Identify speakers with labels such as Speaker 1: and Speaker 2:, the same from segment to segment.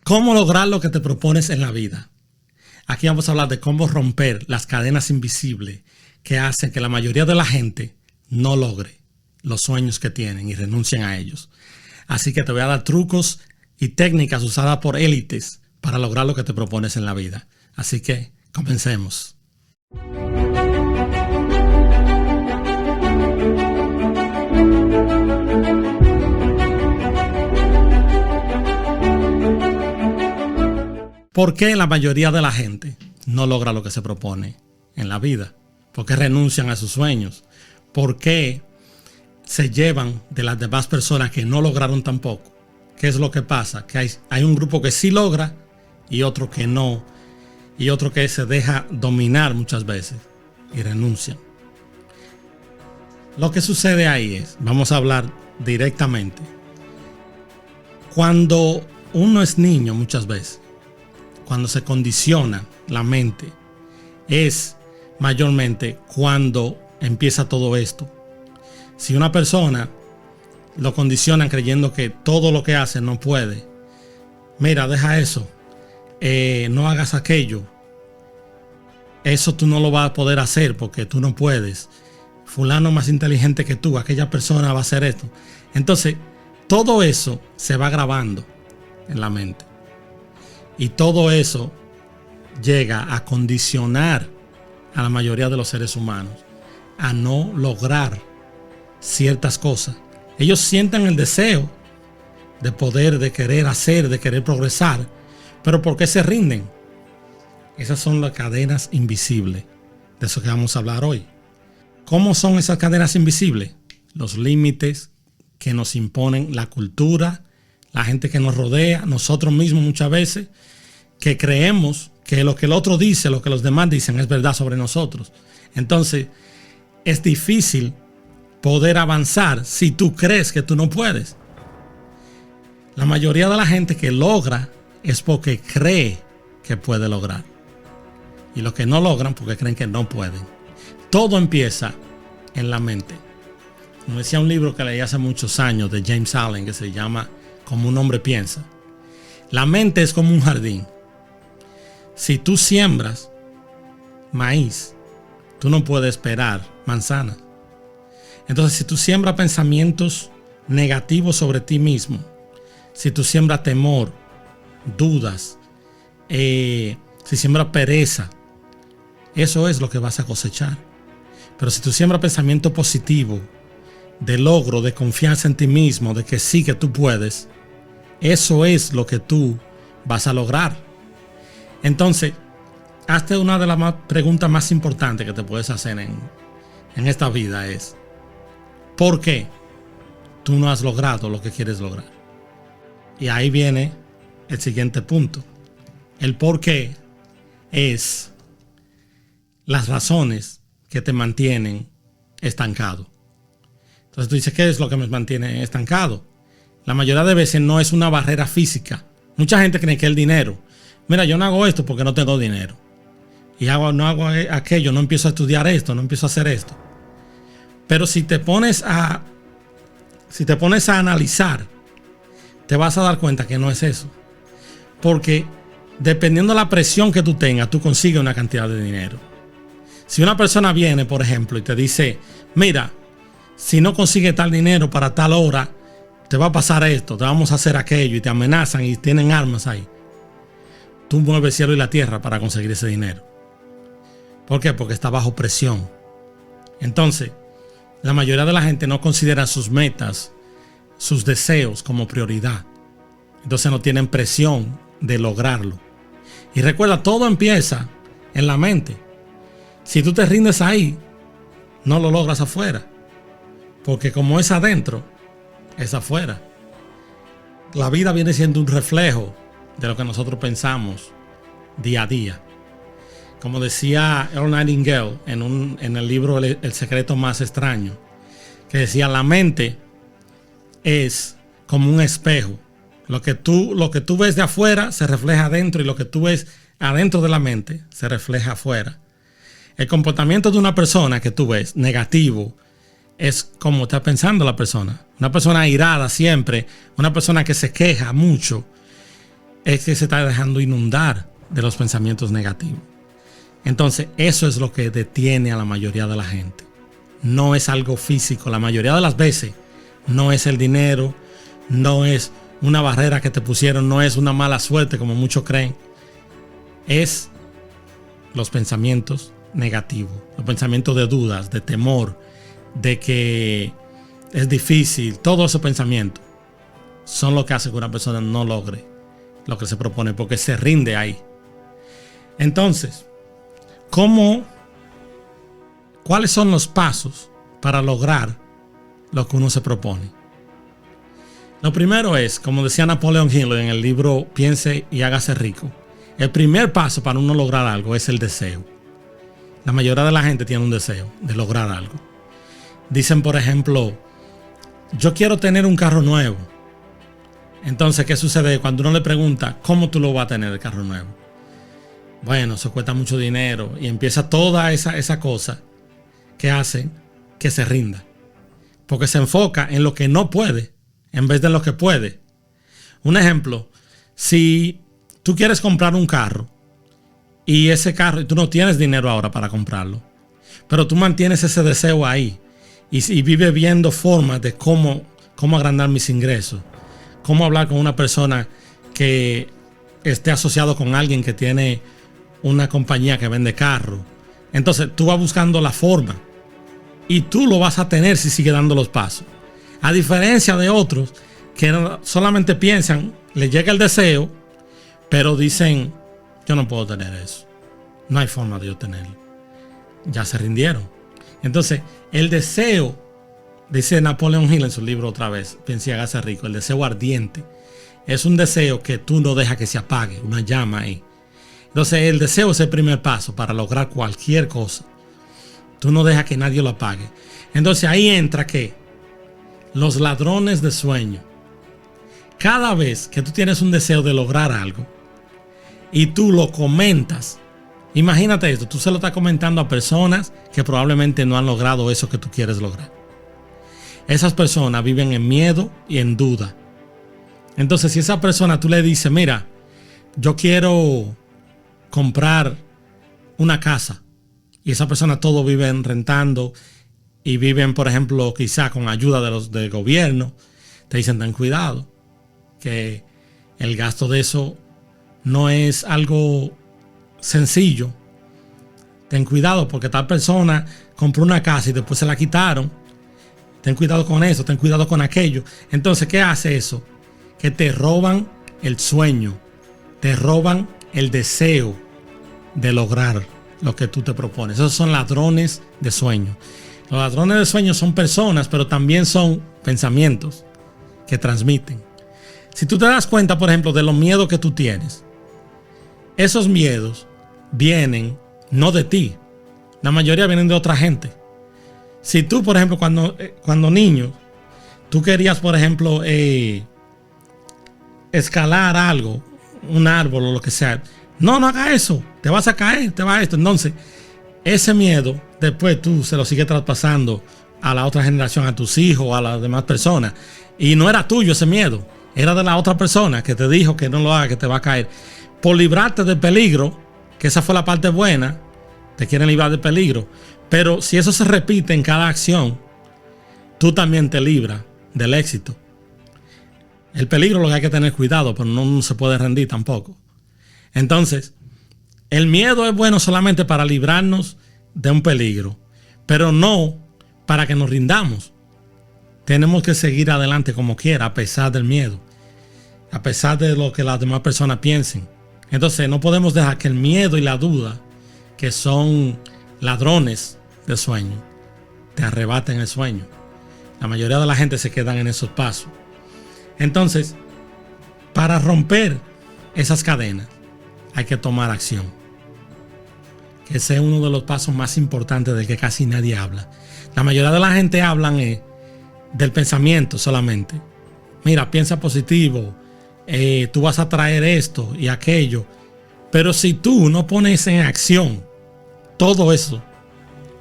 Speaker 1: ¿Cómo lograr lo que te propones en la vida? Aquí vamos a hablar de cómo romper las cadenas invisibles que hacen que la mayoría de la gente no logre los sueños que tienen y renuncien a ellos. Así que te voy a dar trucos y técnicas usadas por élites para lograr lo que te propones en la vida. Así que comencemos. ¿Por qué la mayoría de la gente no logra lo que se propone en la vida? ¿Por qué renuncian a sus sueños? ¿Por qué se llevan de las demás personas que no lograron tampoco? ¿Qué es lo que pasa? Que hay un grupo que sí logra y otro que no. Y otro que se deja dominar muchas veces y renuncian. Lo que sucede ahí es, vamos a hablar directamente. Cuando uno es niño muchas veces, cuando se condiciona la mente, es mayormente cuando empieza todo esto. Si una persona lo condicionan creyendo que todo lo que hace no puede, mira, deja eso, no hagas aquello, eso tú no lo vas a poder hacer porque tú no puedes, fulano más inteligente que tú, aquella persona va a hacer esto. Entonces todo eso se va grabando en la mente. Y todo eso llega a condicionar a la mayoría de los seres humanos a no lograr ciertas cosas. Ellos sienten el deseo de poder, de querer hacer, de querer progresar, pero ¿por qué se rinden? Esas son las cadenas invisibles, de eso que vamos a hablar hoy. ¿Cómo son esas cadenas invisibles? Los límites que nos imponen la cultura, la gente que nos rodea, nosotros mismos muchas veces, que creemos que lo que el otro dice, lo que los demás dicen es verdad sobre nosotros. Entonces, es difícil poder avanzar si tú crees que tú no puedes. La mayoría de la gente que logra es porque cree que puede lograr. Y los que no logran porque creen que no pueden. Todo empieza en la mente. Como decía un libro que leí hace muchos años de James Allen que se llama Como un hombre piensa. La mente es como un jardín. Si tú siembras maíz, tú no puedes esperar manzanas. Entonces, si tú siembras pensamientos negativos sobre ti mismo, si tú siembras temor, dudas, si siembras pereza, eso es lo que vas a cosechar. Pero si tú siembras pensamiento positivo, de logro, de confianza en ti mismo, de que sí que tú puedes, eso es lo que tú vas a lograr. Entonces, hazte una de las preguntas más importantes que te puedes hacer en esta vida es: ¿por qué tú no has logrado lo que quieres lograr? Y ahí viene el siguiente punto. El por qué es las razones que te mantienen estancado. Entonces tú dices, ¿qué es lo que me mantiene estancado? La mayoría de veces no es una barrera física. Mucha gente cree que es el dinero. Mira, yo no hago esto porque no tengo dinero. Y no hago aquello, no empiezo a estudiar esto, no empiezo a hacer esto. Pero si te pones a analizar, te vas a dar cuenta que no es eso. Porque dependiendo de la presión que tú tengas, tú consigues una cantidad de dinero. Si una persona viene, por ejemplo, y te dice, mira, si no consigues tal dinero para tal hora, te va a pasar esto, te vamos a hacer aquello, y te amenazan y tienen armas ahí. Tú mueves el cielo y la tierra para conseguir ese dinero. ¿Por qué? Porque está bajo presión. Entonces, la mayoría de la gente no considera sus metas, sus deseos como prioridad. Entonces no tienen presión de lograrlo. Y recuerda, todo empieza en la mente. Si tú te rindes ahí, no lo logras afuera. Porque como es adentro, es afuera. La vida viene siendo un reflejo de lo que nosotros pensamos día a día. Como decía Earl Nightingale en el libro El secreto más extraño, que decía, la mente es como un espejo. Lo que tú ves de afuera se refleja adentro, y lo que tú ves adentro de la mente se refleja afuera. El comportamiento de una persona que tú ves negativo es como está pensando la persona. Una persona airada siempre, una persona que se queja mucho, es que se está dejando inundar de los pensamientos negativos. Entonces, eso es lo que detiene a la mayoría de la gente. No es algo físico. La mayoría de las veces no es el dinero, no es una barrera que te pusieron, no es una mala suerte como muchos creen. Es los pensamientos negativos, los pensamientos de dudas, de temor, de que es difícil. Todos esos pensamientos son lo que hace que una persona no logre lo que se propone, porque se rinde ahí. Entonces, ¿cuáles son los pasos para lograr lo que uno se propone? Lo primero es, como decía Napoleon Hill en el libro Piense y hágase rico, el primer paso para uno lograr algo es el deseo. La mayoría de la gente tiene un deseo de lograr algo. Dicen, por ejemplo, yo quiero tener un carro nuevo. Entonces, ¿qué sucede cuando uno le pregunta cómo tú lo vas a tener el carro nuevo? Bueno, eso cuesta mucho dinero, y empieza toda esa cosa que hace que se rinda, porque se enfoca en lo que no puede en vez de lo que puede. Un ejemplo, si tú quieres comprar un carro y ese carro, y tú no tienes dinero ahora para comprarlo, pero tú mantienes ese deseo ahí y vives viendo formas de cómo agrandar mis ingresos, cómo hablar con una persona que esté asociado con alguien que tiene una compañía que vende carro. Entonces tú vas buscando la forma y tú lo vas a tener si sigues dando los pasos. A diferencia de otros que solamente piensan, les llega el deseo, pero dicen, yo no puedo tener eso, no hay forma de yo tenerlo. Ya se rindieron. Entonces el deseo, dice Napoleon Hill en su libro otra vez, Piense y hágase rico, el deseo ardiente es un deseo que tú no dejas que se apague, una llama ahí. Entonces el deseo es el primer paso para lograr cualquier cosa. Tú no dejas que nadie lo apague. Entonces ahí entra que los ladrones de sueño. Cada vez que tú tienes un deseo de lograr algo y tú lo comentas, imagínate esto, tú se lo estás comentando a personas que probablemente no han logrado eso que tú quieres lograr. Esas personas viven en miedo y en duda. Entonces, si esa persona tú le dices, mira, yo quiero comprar una casa, y esa persona todo viven rentando y viven, por ejemplo, quizá con ayuda de los del gobierno, te dicen, ten cuidado, que el gasto de eso no es algo sencillo. Ten cuidado porque tal persona compró una casa y después se la quitaron. Ten cuidado con eso, ten cuidado con aquello. Entonces, ¿qué hace eso? Que te roban el sueño, te roban el deseo de lograr lo que tú te propones. Esos son ladrones de sueño. Los ladrones de sueño son personas, pero también son pensamientos que transmiten. Si tú te das cuenta, por ejemplo, de los miedos que tú tienes, esos miedos vienen no de ti. La mayoría vienen de otra gente. Si tú, por ejemplo, cuando niño, tú querías, por ejemplo, escalar algo, un árbol o lo que sea, no haga eso, te vas a caer, te va esto. Entonces, ese miedo, después tú se lo sigues traspasando a la otra generación, a tus hijos, a las demás personas. Y no era tuyo ese miedo, era de la otra persona que te dijo que no lo haga, que te va a caer. Por librarte del peligro, que esa fue la parte buena, te quieren librar del peligro. Pero si eso se repite en cada acción, tú también te libras del éxito. El peligro lo que hay que tener cuidado, pero no se puede rendir tampoco. Entonces, el miedo es bueno solamente para librarnos de un peligro, pero no para que nos rindamos. Tenemos que seguir adelante como quiera, a pesar del miedo, a pesar de lo que las demás personas piensen. Entonces, no podemos dejar que el miedo y la duda, que son ladrones de sueño, te arrebaten el sueño. La mayoría de la gente se quedan en esos pasos. Entonces, para romper esas cadenas, hay que tomar acción. Que ese es uno de los pasos más importantes del que casi nadie habla. La mayoría de la gente hablan del pensamiento solamente. Mira, piensa positivo, tú vas a traer esto y aquello. Pero si tú no pones en acción todo eso,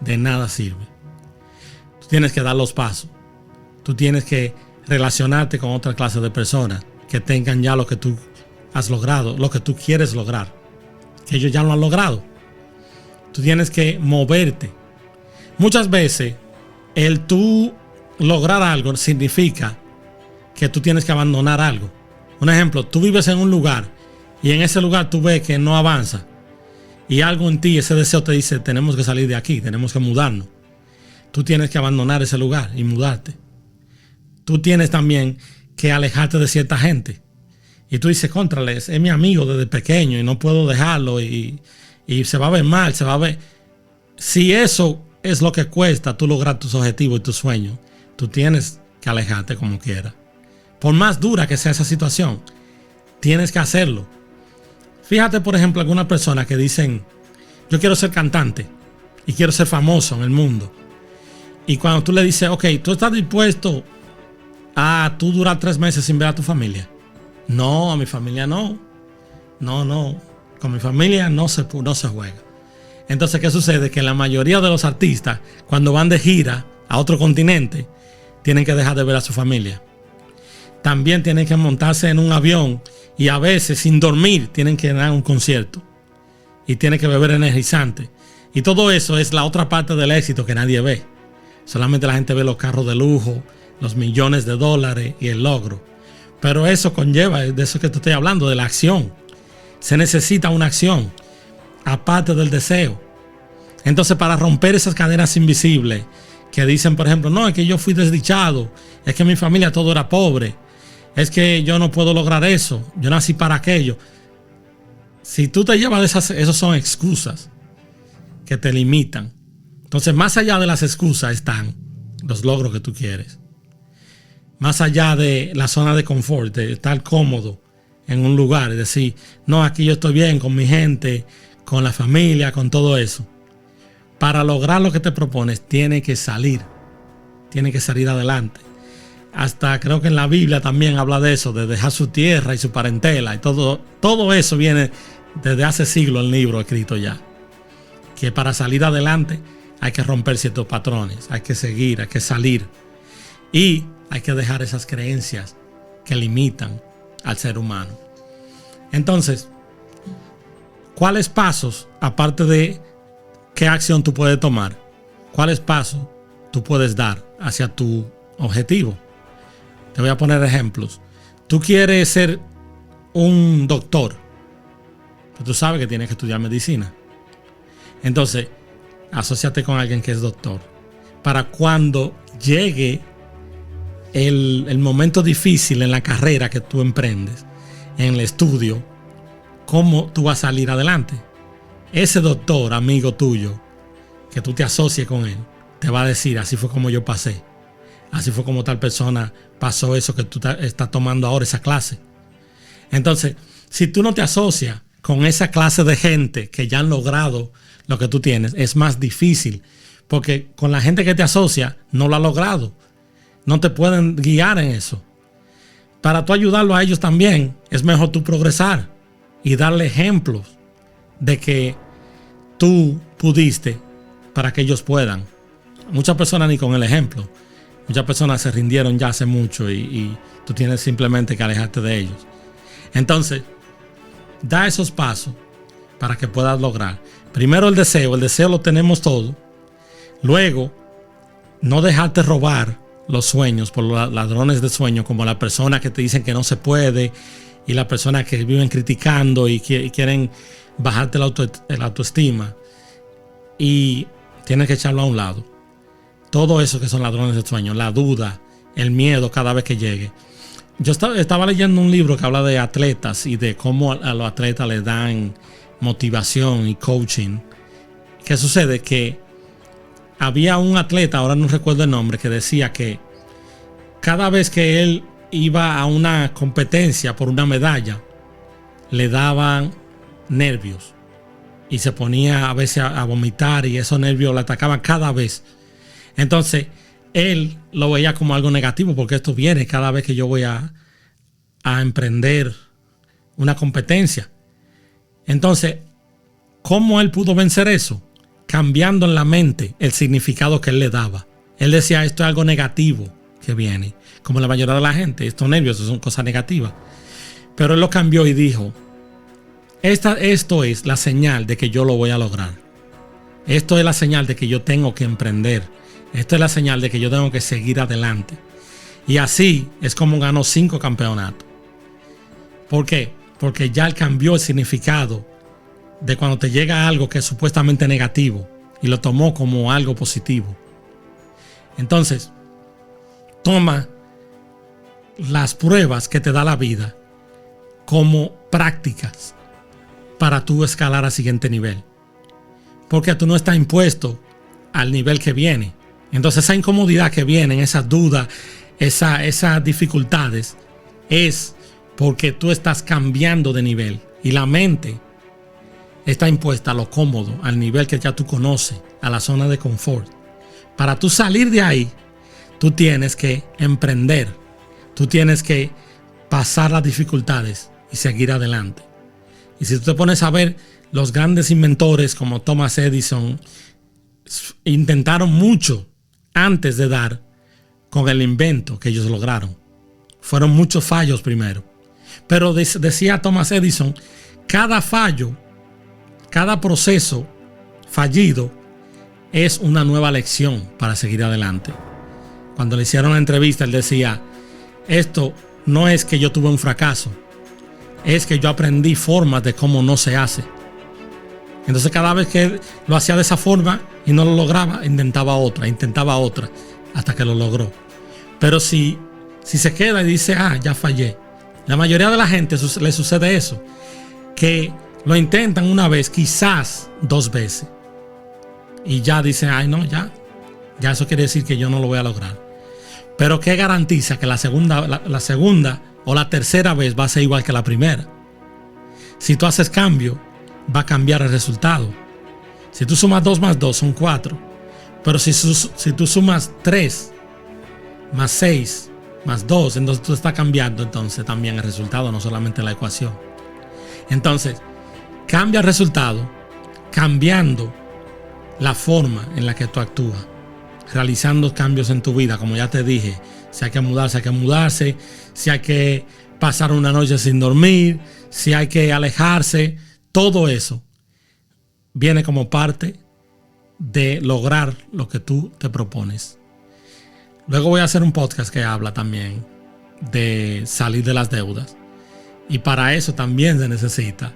Speaker 1: de nada sirve. Tú tienes que dar los pasos. Tú tienes que relacionarte con otra clase de personas que tengan ya lo que tú has logrado, lo que tú quieres lograr, que ellos ya lo han logrado. Tú tienes que moverte. Muchas veces el tú lograr algo significa que tú tienes que abandonar algo. Un ejemplo, tú vives en un lugar y en ese lugar tú ves que no avanza y algo en ti, ese deseo te dice, tenemos que salir de aquí, tenemos que mudarnos. Tú tienes que abandonar ese lugar y mudarte. Tú tienes también que alejarte de cierta gente. Y tú dices, contrales, es mi amigo desde pequeño y no puedo dejarlo y se va a ver mal, se va a ver. Si eso es lo que cuesta tú lograr tus objetivos y tus sueños, tú tienes que alejarte como quieras. Por más dura que sea esa situación, tienes que hacerlo. Fíjate, por ejemplo, algunas personas que dicen, yo quiero ser cantante y quiero ser famoso en el mundo. Y cuando tú le dices, ok, ¿tú estás dispuesto a tú durar 3 meses sin ver a tu familia? No, a mi familia no. No. Con mi familia no se juega. Entonces, ¿qué sucede? Que la mayoría de los artistas, cuando van de gira a otro continente, tienen que dejar de ver a su familia. También tienen que montarse en un avión y a veces sin dormir tienen que dar un concierto. Y tienen que beber energizante. Y todo eso es la otra parte del éxito que nadie ve. Solamente la gente ve los carros de lujo, los millones de dólares y el logro. Pero eso conlleva, de eso que te estoy hablando, de la acción. Se necesita una acción, aparte del deseo. Entonces, para romper esas cadenas invisibles que dicen, por ejemplo, no, es que yo fui desdichado, es que en mi familia todo era pobre, es que yo no puedo lograr eso, yo nací para aquello. Si tú te llevas de esas son excusas que te limitan. Entonces, más allá de las excusas están los logros que tú quieres. Más allá de la zona de confort, de estar cómodo en un lugar, es decir, no, aquí yo estoy bien con mi gente, con la familia, con todo eso. Para lograr lo que te propones, tienes que salir adelante. Hasta creo que en la Biblia también habla de eso, de dejar su tierra y su parentela y todo eso viene desde hace siglos el libro escrito ya. Que para salir adelante hay que romper ciertos patrones, hay que seguir, hay que salir y hay que dejar esas creencias que limitan al ser humano. Entonces, ¿cuáles pasos, aparte de qué acción tú puedes tomar, cuáles pasos tú puedes dar hacia tu objetivo? Te voy a poner ejemplos. Tú quieres ser un doctor, pero tú sabes que tienes que estudiar medicina. Entonces, asóciate con alguien que es doctor. Para cuando llegue el momento difícil en la carrera que tú emprendes, en el estudio, ¿cómo tú vas a salir adelante? Ese doctor, amigo tuyo, que tú te asocies con él, te va a decir, así fue como yo pasé. Así fue como tal persona pasó eso que tú estás tomando ahora, esa clase. Entonces, si tú no te asocias con esa clase de gente que ya han logrado lo que tú tienes, es más difícil. Porque con la gente que te asocia, no lo ha logrado. No te pueden guiar en eso. Para tú ayudarlo a ellos también, es mejor tú progresar y darle ejemplos de que tú pudiste para que ellos puedan. Muchas personas ni con el ejemplo. Muchas personas se rindieron ya hace mucho y tú tienes simplemente que alejarte de ellos. Entonces, da esos pasos para que puedas lograr. Primero el deseo lo tenemos todo. Luego, no dejarte robar los sueños por los ladrones de sueños, como las personas que te dicen que no se puede y las personas que viven criticando y quieren bajarte la autoestima, y tienes que echarlo a un lado. Todo eso que son ladrones de sueños, la duda, el miedo cada vez que llegue. Yo estaba leyendo un libro que habla de atletas y de cómo a los atletas les dan motivación y coaching. ¿Qué sucede? Que había un atleta, ahora no recuerdo el nombre, que decía que cada vez que él iba a una competencia por una medalla, le daban nervios y se ponía a veces a vomitar y esos nervios le atacaban cada vez. Entonces él lo veía como algo negativo, porque esto viene cada vez que yo voy a emprender una competencia. Entonces, ¿cómo él pudo vencer eso? Cambiando en la mente el significado que él le daba. Él decía, esto es algo negativo que viene. Como la mayoría de la gente, estos nervios son cosas negativas. Pero él lo cambió y dijo, esto es la señal de que yo lo voy a lograr. Esto es la señal de que yo tengo que emprender. Esto es la señal de que yo tengo que seguir adelante. Y así es como ganó 5 campeonatos. ¿Por qué? Porque ya él cambió el significado de cuando te llega algo que es supuestamente negativo y lo tomó como algo positivo. Entonces, toma las pruebas que te da la vida como prácticas para tú escalar al siguiente nivel. Porque tú no estás impuesto al nivel que viene. Entonces esa incomodidad que viene, esas dudas, esas dificultades, es porque tú estás cambiando de nivel. Y la mente está impuesta a lo cómodo, al nivel que ya tú conoces, a la zona de confort. Para tú salir de ahí, tú tienes que emprender. Tú tienes que pasar las dificultades y seguir adelante. Y si tú te pones a ver, los grandes inventores como Thomas Edison intentaron mucho antes de dar con el invento que ellos lograron. Fueron muchos fallos primero. Pero decía Thomas Edison, cada fallo, cada proceso fallido es una nueva lección para seguir adelante. Cuando le hicieron la entrevista, él decía, esto no es que yo tuve un fracaso, es que yo aprendí formas de cómo no se hace. Entonces cada vez que él lo hacía de esa forma y no lo lograba, intentaba otra, hasta que lo logró. Pero si se queda y dice, ya fallé, la mayoría de la gente le sucede eso, que lo intentan una vez, quizás 2 veces, y ya dicen, no, ya eso quiere decir que yo no lo voy a lograr. Pero ¿qué garantiza que la segunda o la tercera vez va a ser igual que la primera? Si tú haces cambio, va a cambiar el resultado. Si tú sumas 2 más 2 son 4. Pero si tú sumas 3 más 6 más 2, entonces tú estás cambiando entonces también el resultado, no solamente la ecuación. Entonces, cambia el resultado cambiando la forma en la que tú actúas, realizando cambios en tu vida, como ya te dije. Si hay que mudarse, hay que mudarse. Si hay que pasar una noche sin dormir, si hay que alejarse, todo eso viene como parte de lograr lo que tú te propones. Luego voy a hacer un podcast que habla también de salir de las deudas. Y para eso también se necesita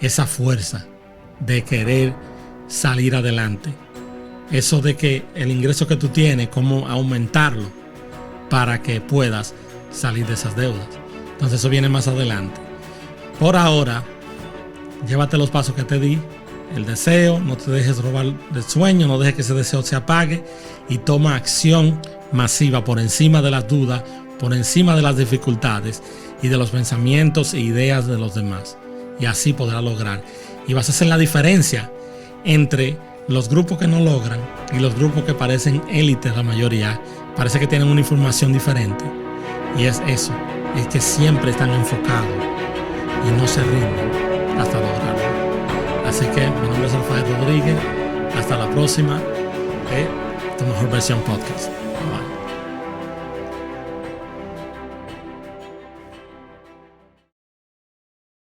Speaker 1: esa fuerza de querer salir adelante. Eso de que el ingreso que tú tienes, cómo aumentarlo para que puedas salir de esas deudas. Entonces eso viene más adelante. Por ahora, llévate los pasos que te di. El deseo, no te dejes robar del sueño, no dejes que ese deseo se apague y toma acción masiva por encima de las dudas, por encima de las dificultades y de los pensamientos e ideas de los demás. Y así podrás lograr. Y vas a hacer la diferencia entre los grupos que no logran y los grupos que parecen élites, la mayoría. Parece que tienen una información diferente. Y es eso, es que siempre están enfocados y no se rinden hasta lograrlo. Así que mi nombre es Rafael Rodríguez. Hasta la próxima. Tu Mejor Versión Podcast. Bye.